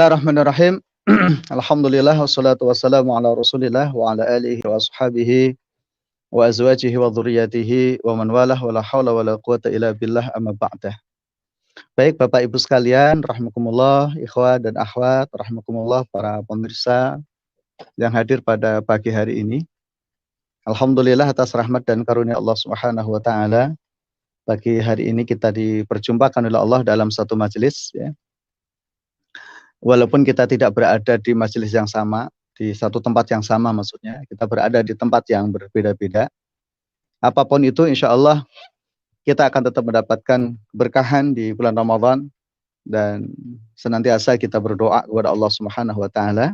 Bismillahirrahmanirrahim. Alhamdulillah wassalatu wassalamu ala Rasulillah wa ala alihi wa ashabihi wa azwajihi wa dzurriyyatihi wa man walah wa la haula wa la quwata illa billah amma ba'dah. Baik Bapak Ibu sekalian, rahimakumullah, ikhwah dan akhwat, rahimakumullah para pemirsa yang hadir pada pagi hari ini. Alhamdulillah atas rahmat dan karunia Allah Subhanahu wa taala. Pagi hari ini kita diperjumpakan oleh Allah dalam satu majelis ya. Walaupun kita tidak berada di majelis yang sama, di satu tempat yang sama maksudnya, kita berada di tempat yang berbeda-beda. Apapun itu insya Allah kita akan tetap mendapatkan keberkahan di bulan Ramadan dan senantiasa kita berdoa kepada Allah Subhanahu wa taala.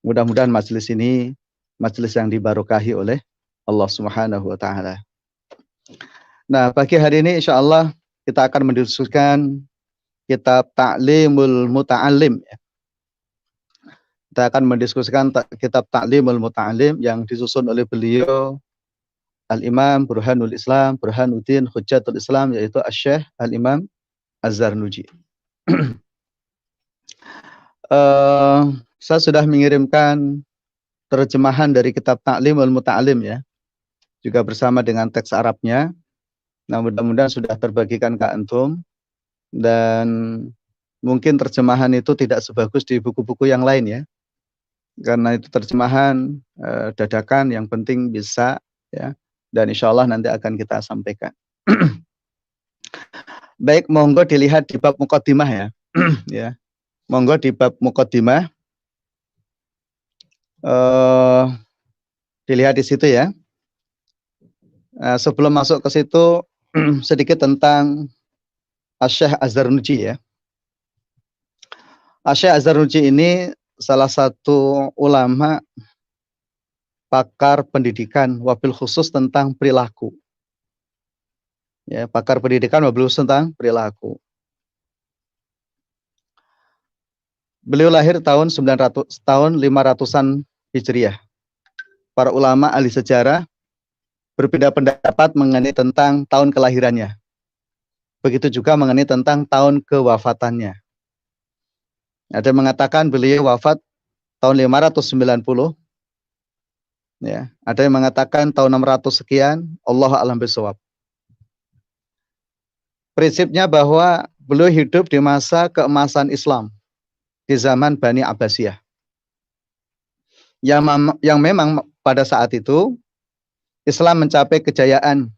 Mudah-mudahan majelis ini majelis yang dibarokahi oleh Allah Subhanahu wa taala. Nah, pagi hari ini insya Allah kita akan mendiskusikan kitab Ta'limul Muta'allim. Kita akan mendiskusikan kitab Ta'limul Muta'allim yang disusun oleh beliau Al-Imam Burhanul Islam, Burhanuddin Hujjatul Islam, yaitu Asy-Syaikh Al-Imam Az-Zarnuji. Saya sudah mengirimkan terjemahan dari kitab Ta'limul Muta'allim ya, juga bersama dengan teks Arabnya. Nah, mudah-mudahan sudah terbagikan ke antum. Dan mungkin terjemahan itu tidak sebagus di buku-buku yang lain ya, karena itu terjemahan dadakan, yang penting bisa ya, dan insya Allah nanti akan kita sampaikan. Baik, monggo dilihat di bab muqaddimah ya. Ya, monggo di bab muqaddimah dilihat di situ ya. Sebelum masuk ke situ sedikit tentang Asy-Syaikh Az-Zarnuji ya. Asy-Syaikh Az-Zarnuji ini salah satu ulama pakar pendidikan wabil khusus tentang perilaku. Ya, pakar pendidikan wabil khusus tentang perilaku. Beliau lahir tahun 500-an Hijriah. Para ulama ahli sejarah berbeda pendapat mengenai tentang tahun kelahirannya. Begitu juga mengenai tentang tahun kewafatannya. Ada yang mengatakan beliau wafat tahun 590. Ya, ada yang mengatakan tahun 600 sekian, Allahu a'lam bishawab. Prinsipnya bahwa beliau hidup di masa keemasan Islam di zaman Bani Abbasiyah. Yang memang pada saat itu Islam mencapai kejayaan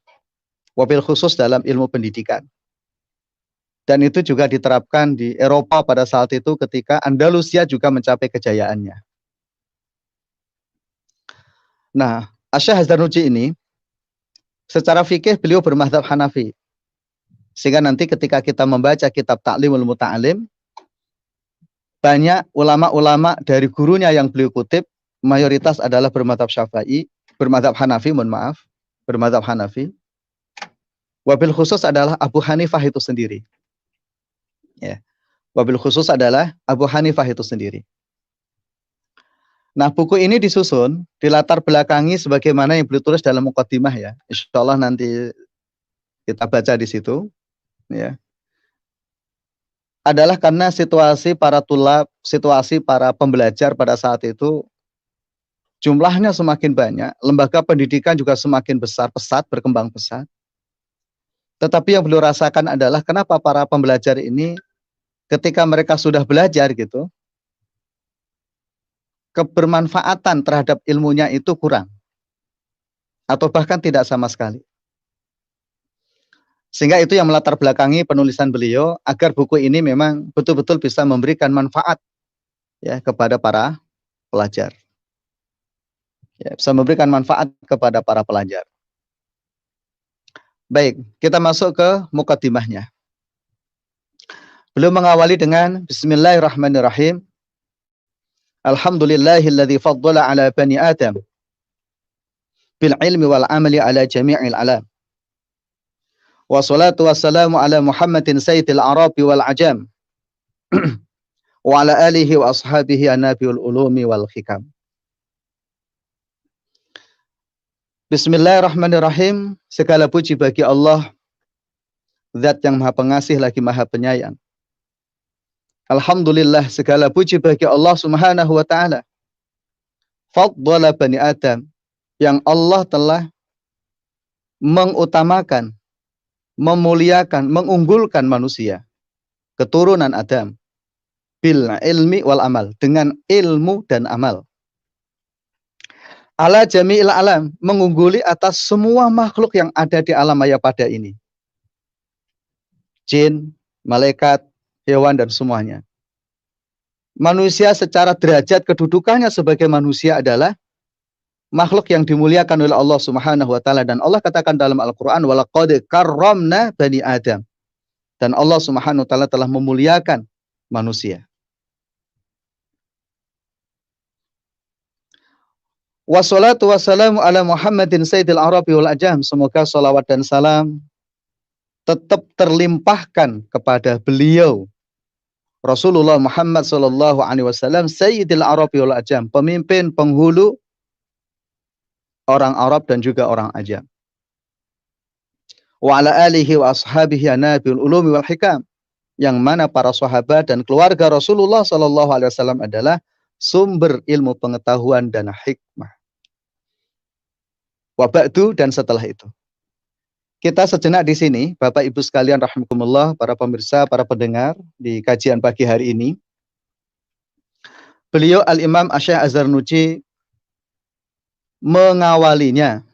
wabil khusus dalam ilmu pendidikan. Dan itu juga diterapkan di Eropa pada saat itu ketika Andalusia juga mencapai kejayaannya. Nah, Asy-Syaikh Az-Zarnuji ini secara fikih beliau bermadzhab Hanafi. Sehingga nanti ketika kita membaca kitab Ta'limul Muta'allim, banyak ulama-ulama dari gurunya yang beliau kutip mayoritas adalah bermadzhab Syafi'i, bermadzhab Hanafi, bermadzhab Hanafi. Wabil khusus adalah Abu Hanifah itu sendiri. Ya. Wabil khusus adalah Abu Hanifah itu sendiri. Nah, buku ini disusun dilatar belakangi sebagaimana yang beliau tulis dalam muqaddimah ya. Insyaallah nanti kita baca di situ ya. Adalah karena situasi para tulab, situasi para pembelajar pada saat itu jumlahnya semakin banyak, lembaga pendidikan juga semakin besar, pesat, berkembang pesat. Tetapi yang beliau rasakan adalah kenapa para pembelajar ini ketika mereka sudah belajar gitu, kebermanfaatan terhadap ilmunya itu kurang. Atau bahkan tidak sama sekali. Sehingga itu yang melatar belakangi penulisan beliau agar buku ini memang betul-betul bisa memberikan manfaat ya kepada para pelajar. Ya, bisa memberikan manfaat kepada para pelajar. Baik, kita masuk ke muqaddimahnya. Beliau mengawali dengan Bismillahirrahmanirrahim. Alhamdulillahilladzi faddala ala bani Adam bil ilmi wal amali ala jami'il alam. Wassalatu wassalamu ala Muhammadin sayyidil arabi wal ajam. Wa ala alihi wa ashabihi anabiul ulumi wal hikam. Bismillahirrahmanirrahim. Segala puji bagi Allah, Zat yang Maha Pengasih lagi Maha Penyayang. Alhamdulillah, segala puji bagi Allah Subhanahu wa taala. Faddala bani Adam, yang Allah telah mengutamakan, memuliakan, mengunggulkan manusia, keturunan Adam, bil ilmi wal amal, dengan ilmu dan amal. Ala jami'il alam, mengungguli atas semua makhluk yang ada di alam maya pada ini. Jin, malaikat, hewan, dan semuanya. Manusia secara derajat kedudukannya sebagai manusia adalah makhluk yang dimuliakan oleh Allah Subhanahu wa taala, dan Allah katakan dalam Al-Qur'an walaqad karramna bani Adam. Dan Allah Subhanahu wa taala telah memuliakan manusia. Wassalatu wassalamu ala Muhammadin sayyidil Arabi wal Ajam. Semoga salawat dan salam tetap terlimpahkan kepada beliau Rasulullah Muhammad sallallahu alaihi wasallam, sayyidil Arabi wal Ajam, pemimpin penghulu orang Arab dan juga orang Ajam. Wa ala alihi wa ashabihi anabil ulumi wal hikam, yang mana para sahabat dan keluarga Rasulullah sallallahu alaihi wasallam adalah sumber ilmu pengetahuan dan hikmah. Wa ba'du, dan setelah itu, kita sejenak di sini, Bapak Ibu sekalian rahimakumullah, para pemirsa, para pendengar di kajian pagi hari ini. Beliau Al-Imam Asy-Syaikh Az-Zarnuji mengawalinya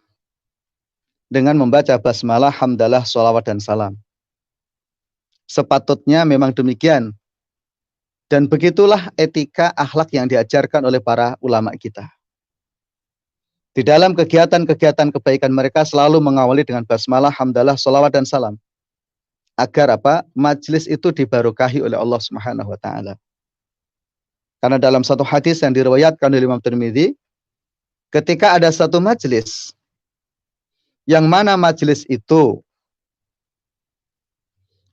dengan membaca basmalah, hamdalah, sholawat, dan salam. Sepatutnya memang demikian. Dan begitulah etika akhlak yang diajarkan oleh para ulama kita. Di dalam kegiatan-kegiatan kebaikan mereka selalu mengawali dengan basmalah, hamdalah, sholawat, dan salam. Agar apa? Majlis itu dibarokahi oleh Allah Subhanahu wa taala. Karena dalam satu hadis yang diriwayatkan oleh Imam Tirmidzi, ketika ada satu majlis, yang mana majlis itu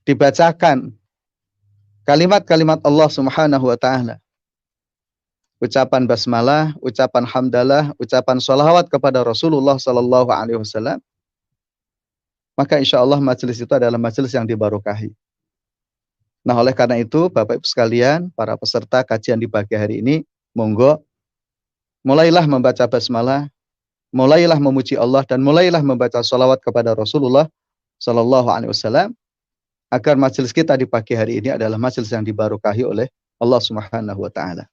dibacakan kalimat-kalimat Allah Subhanahu wa taala, ucapan basmalah, ucapan hamdalah, ucapan sholawat kepada Rasulullah sallallahu alaihi wasallam, maka insya Allah majelis itu adalah majelis yang dibarokahi. Nah, oleh karena itu, Bapak Ibu sekalian, para peserta kajian di pagi hari ini, monggo mulailah membaca basmalah, mulailah memuji Allah, dan mulailah membaca sholawat kepada Rasulullah sallallahu alaihi wasallam, agar majelis kita di pagi hari ini adalah majelis yang dibarokahi oleh Allah Subhanahu wa taala.